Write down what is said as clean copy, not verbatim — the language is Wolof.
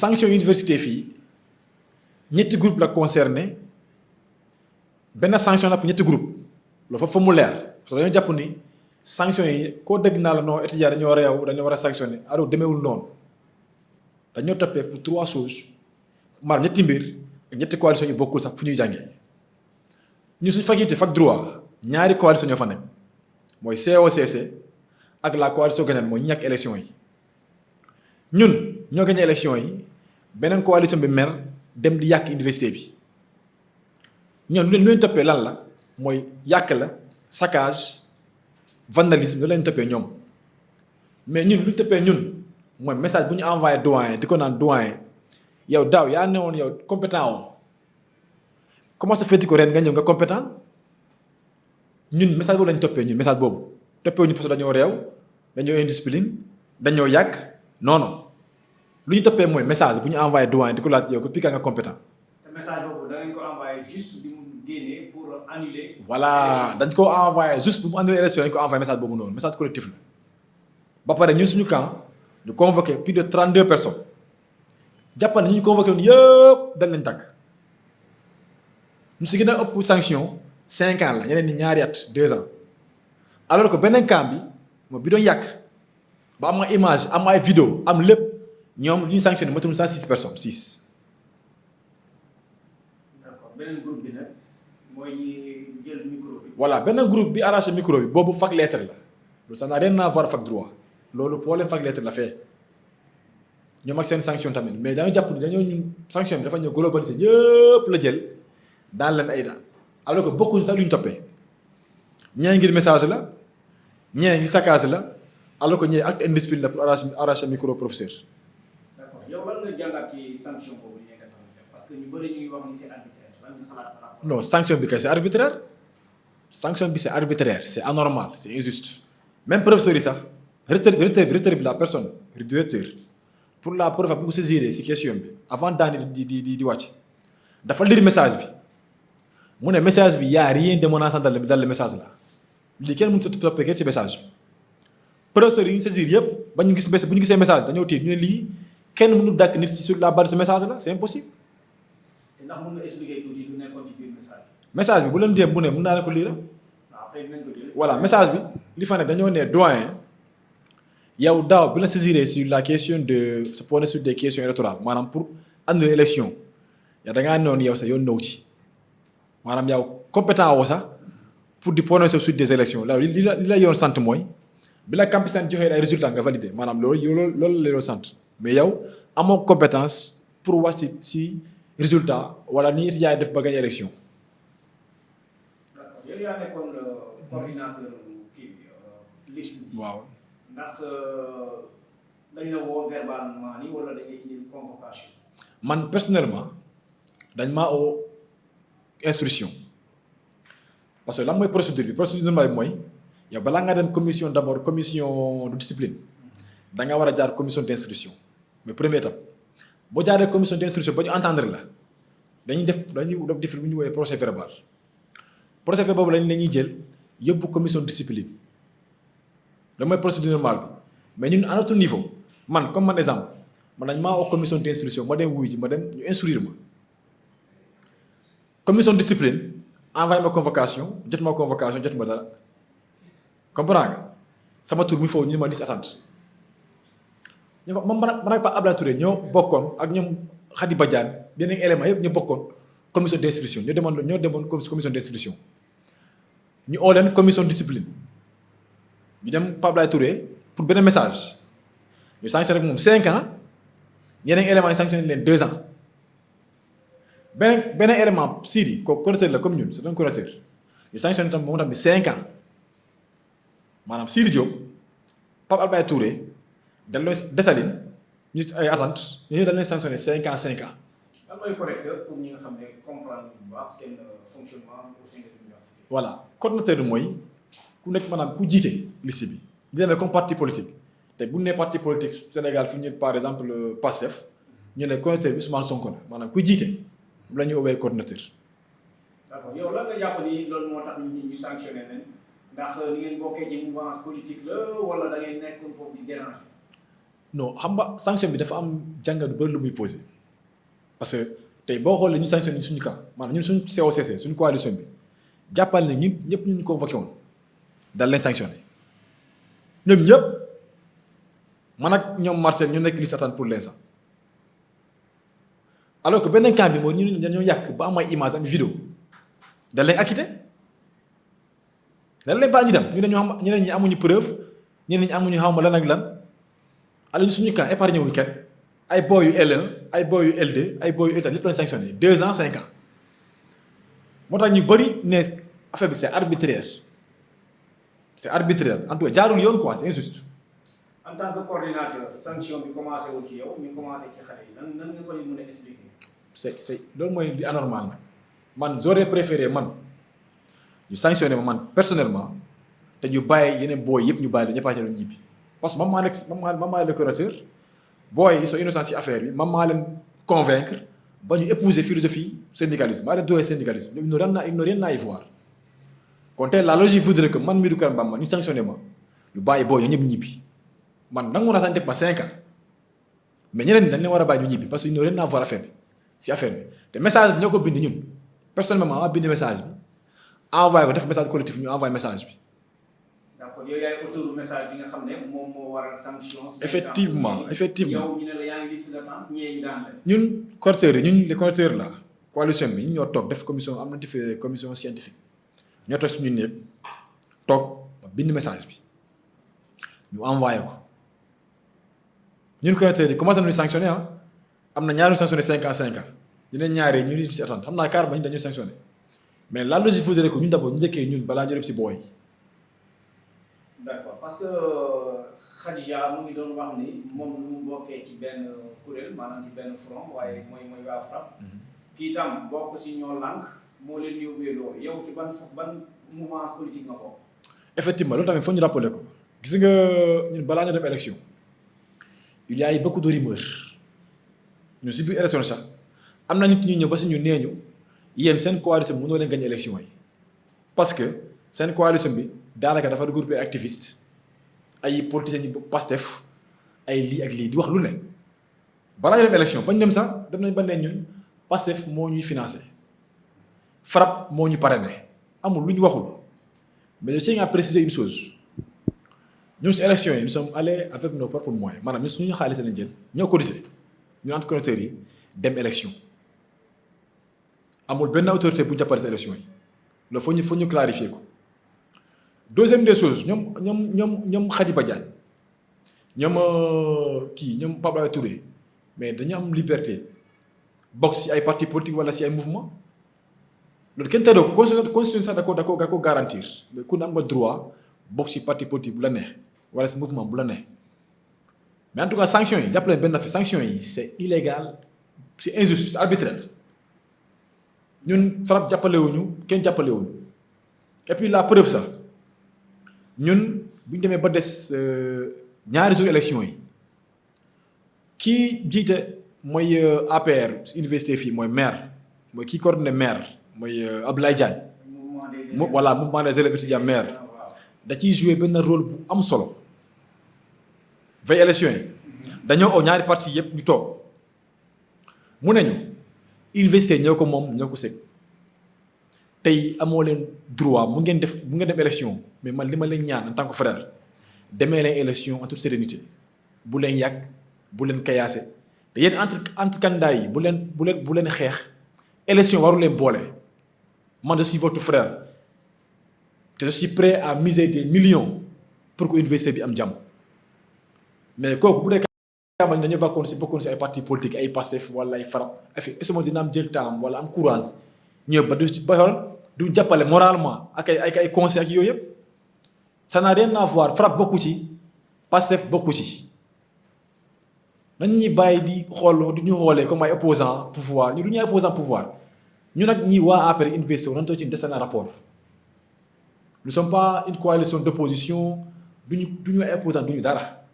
sanction université fii ñetti groupe la concerné benn sanction la pour ñetti groupe loolu fa mu leer parce que dañoo jàpp ni sanction yi koo dégg naa la non étudiant dañoo réew dañoo war a sanctionné alors demeewul noonu dañoo toppee pour 3 choses maanaam ñetti mbir ak ñetti coalition yu bokkul sax fu ñuy jàngee ñun suñu faculté fac droit ñaari coalition ñoo fa nekk mooy COCC ak la coalition gagnante mooy ñàkk élection yi ñun ñoo gagné élection yi beneen coalition bi mer dem di yàq université bi ñoom lu leen toppee lan la mooy yàq la saccage vandalisme loolu leen toppee ñoom mais ñun lu ñu toppee ñun mooy message bu ñu envoyé doyen di ko naan doyen yow daaw yaa ne woon yow compétent woon comment ça fait ko ren nga ñëw nga compétent ñun message boobu lañ toppee ñun message boobu toppee ñu parce que dañoo réew dañoo indiscipline dañoo yàq non non lu ñu toppee mooy message bu ñu envoyé doyen di ko laaj yow ko pika nga compétent. te message boobu da ngeen ko envoyé juste bi mu génnee pour annuler. voilà dañ ko envoyé juste bu mu annuler élection dañ ko envoyé message boobu noonu message collectif la ba pare ñun suñu camp ñu convoqué plus de 32 personnes jàppal na ñu convoqué woon yëpp dañ leen tàgg ñu si gën a ëpp sanction 5 ans la ñeneen ni ñaari at 2 ans alors que beneen camp bi moom bi doon yàq ba am ay image am ay vidéo am lépp ñoom lu ñu sanctionné matul 106 personnes 6. d'accord beneen groupe bi nag mooy ñi jël micro bi. voilà beneen groupe bi arraché micro bi boobu fac lettre la loolu ça n'a rien à voir fac droit loolu problème fac lettre la fee ñoom ak seen sanction tamit mais dañoo jàpp ni dañoo ñun sanction bi dafa ñëw globalisé ñëpp la jël daan leen ay daan alors que bokkuñ sax lu ñu toppee ñee ngir message la ñee ngir saccage la alors que ñee acte indiscipline la pour arracher micro professeur. d'accord yow lan nga jàngat ci sanction boobu li nga def parce que ñu bëri ñu ngi wax ni c'est arbitraire lan nga xalaat par rapport. non sanction bi kay c'est arbitraire sanction bi c'est arbitraire c'est anormal c'est injuste même professeur yi sax recteur bi la personne du recteur pour la première fois bu ko saisir ci question bi avant daani di wàcc dafa lire message bi mu ne message bi y a rien de menaçant dans le message là lii kenn mënut a toppee ci message bi professeur yi ñu saisir yëpp ba ñu gis bu ñu gisee message dañoo tiit ñu ne lii kenn mënul dàkk nit ci sur la base de ce message là c'est impossible. te ndax mën nga expliquer tuuti lu nekkoon ci biir message bi. message bi bu leen dem bu ne mën naa leen ko lire. waaw après dinañ ko jël. voilà message bi li fa ne dañoo ne doyen yow daaw bi la saisiré sur la question de se prononcer sur des questions électorales maanaam pour annuler élection yow da ngaa noonu yow sax yow nëw ci maanaam yow compétent woo sax pour di prononcer sur des élections là li la yoon sant mooy bi la campagne joxee ay résultats nga validé maanaam loolu la yoon sant mais yow amoo compétence pour wax ci résultat wala ni étudiant def ba gagner élection. d'accord yow yaa nekkoon coordinateur kii liste bi. waaw. ndax dañ la woo verbalement ni wala dañuy indi convocation. man personnellement dañ maa oo instruction parce que lan mooy procédure normale bi mooy yow balaa nga dem commission d'abord commission de discipline da nga war a jaar commission d'instruction mais première étape boo jaaree commission d'instruction ba ñu entendre la dañuy def lu ñu woowee procès verbal boobu la ñuy jël yóbbu commission de discipline. loolu mooy procédure normale bi mais ñun à notre niveau man comme man exemple man dañ maa woo commission d'instruction ma dem wuy ji ma dem ñu instruire ma commission de discipline envoyé ma convocation jot ma dara comprends nga sama tur mi foofu ñu ma dis attente man ak Pape Abdoulaye Touré ñoo bokkoon ak ñoom Khady Badiane yeneen éléments yëpp ñu bokkoon commission d'instruction ñoo demoon commission d'instruction ñu oo leen commission de discipline ñu dem Pape Abdoulaye Touré pour benn message ñu sanctionné moom 5 ans yeneen éléments yi sanctionné leen 2 ans beneen élément Sidi kooku correcteur la comme ñun c'est un correcteur ñu sanctionné tam moom tamit 5 ans maanaam Sidi Diop Pape Abdoulaye Touré dañ lay desaline ñu ay attente ñu dañ leen sanctionné 5 ans 5 ans. lan mooy correcteur pour ñi nga xam ne comprendre bu baax seen fonctionnement au sein de l'université. voilà coordonnateur bi mooy. ku nekk maanaam ku jiite liste bi di demee comme parti politique te bu ñu nee parti politique Sénégal fi ñu par exemple PASTEF ñu ne coordonnateur bi Ousmane Sonko la maanaam ku jiite bu la ñuy woowee coordonnateur. d'accord yow lan nga jàpp ni loolu moo tax ñu sanctionné leen ndax ni ngeen bokkee ci mouvance politique la wala da ngeen nekk foofu di déranger. non xam nga sanction bi dafa am jàngat bu bëri lu muy posé parce que tey boo xoolee ñu sanctionné suñu cas maanaam ñun suñu COCC suñu coalition bi jàppal ne ñun ñëpp ñu convoqué woon dal leen sanctionné ñoom ñëpp man ak ñoom Marcel ñu nekk liste attente pour l'instant alors que beneen camp bi mooy ñu dañoo yàq ba am ay image am vidéo dañ leen acquitté dañ leen bàyyi ñu dem ñu ne ñu xam ñeneen ñi amuñu preuve ñeneen ñi amuñu xaw ma lan ak lan alors suñu camp épargné wuñu kenn ay boy yu L1 ay boy yu L2 ay boy yu L3 lépp lañ sanctionné 2 ans 5 ans moo tax ñu bëri ne affaire bi c'est arbitraire en tout cas jaarul yoon quoi c'est injuste. en tant que coordinateur sanction bi commencé wul ci yow mi commencé ci xale yi nan nga koy mën a expliquer. c'est loolu mooy li anormal nag man j'aurais préféré man ñu sanctionné ma man personnellement te ñu bàyyi yeneen booy yëpp ñu bàyyi la ñëpp a jëloon ñibbi parce que man maa le curateur booy yi sont innocents ci affaire bi man maa leen convaincre ba ñu épouser philosophie syndicalisme maa leen doole syndicalisme ils n'ont rien à y voir kon tey la logique voudrait que man mii du Karam Bamba ñu sanctionné ma ñu bàyyi booy yi ñëpp ñibbi. man nangu naa sax def ma 5 ans mais ñeneen ñi dañ leen war a bàyyi ñu ñibbi parce que ñu ne leen naa voir affaire bi si affaire bi te message bi ñoo ko bind ñun personnellement ma bind message bi envoyé ko def message collectif ñu envoyé message bi. d'accord yow yaay auteur message bi nga xam ne moom moo waral sanction. effectivement yow ñu ne la yaa ngi liste d'attente ñee ñu daan leen. ñun correcteurs yi ñun les correcteurs là coalition bi ñun ñoo toog def commission am na defee commission scientifique ñoo toog suñu néeg toog bind message bi ñu envoyé ko. ñun correcteurs yi commencé nañu sanctionné am na ñaari sanctionné 5 ans 5 ans dinañ ñaaree ñu ngi si attente xam naa car ba ñu dañuy sanctionné mais la logique voudrait que ñun d'abord ñu njëkkee ñun balaa ñu dem si booy. d'accord parce que Khadija mu ngi doon wax ni moom lu mu bokkee ci benn kuréel maanaam ci benn front waaye mooy waa FRAPP. kii tam bokk si ñoo lànk moo leen yóbbee loolu yow ci ban mouvance politique nga bokk. effectivement loolu tamit foog ñu rappeler ko gis nga ñun balaa ñu dem élection. il y a eu beaucoup de rumeurs ñu si biir élection sax am na nit ñi ñëw ba si ñu nee ñu yéen seen coalition bi mënoo leen gagné élection yi parce que seen coalition bi daanaka dafa regroupé activiste ay politiciens yi Pastef ay lii ak lii di wax lu ne balaa ñu dem élection bañ dem sax dem nañ ba ne ñun Pastef moo ñuy financé FRAPP moo ñu parrainé amul lu ñu waxul mais je tiens à préciser une chose. ñun si élection yi nous sommes allés avec nos propres moyens maanaam ñun suñu xaalis lañ jël ñoo cotisé ñu entre connecteurs yi dem élection amul benn autorité bu ñu jàppale si élection yi loolu faut ñu clarifier ko. deuxième des choses ñoom Khadiba Diagne ñoom Pape Abdoulaye Touré mais dañu am liberté bokk si ay partis politiques wala si ay mouvement loolu kenn tëddoo ko constitution sax da ko garantir mais ku ne am nga droit bokk si parti politique bu la neex. wala si mouvement bu la ne mais en tout cas sanctions yi jàppale benn affaire sanctions yi c'est illégal c'est injuste c'est arbitraire ñun FRAPP jàppalewuñu kenn jàppalewuñu et puis la preuve sax ñun bu ñu demee ba des ñaari jours élection yi kii jiite mooy APR université fii mooy maire mooy kii coordonné maire mooy Abdoulaye Diagne mouvement des élèves étudiants maire da ciy joué benn rôle bu am solo veille élection yi dañoo oo ñaari parti yëpp ñu toog mu ne ñu université ñoo ko moom ñoo ko sëg tey amoo leen droit mu ngeen dem élection mais man li ma leen ñaan en tant que frère demee leen élection en toute sérénité bu leen yàgg bu leen kayaase te yéen entre candidats yi bu leen xeex élection waru leen boole man je suis votre frère. te je suis prêt à miser des millions pour que université bi am jàmm mais kooku bu dee campagne dañoo bokkoon si ay partis politiques ay Pastef wala ay FRAPP est-ce que dina am jël temps wala am courage ñëw ba du jàppale moralement ak ay conseils ak yooyu yëpp ça n'a rien à voir FRAPP bokku ci Pastef bokku ci nañ ñuy bàyyi di xool du ñu xoolee comme ay opposants pouvoir ñu du ñu ay opposants pouvoir ñu nag ñi waa APR investir nañ ci des na rapport. Nous ne sommes pas une coalition d'opposition duñu ay opposants duñu dara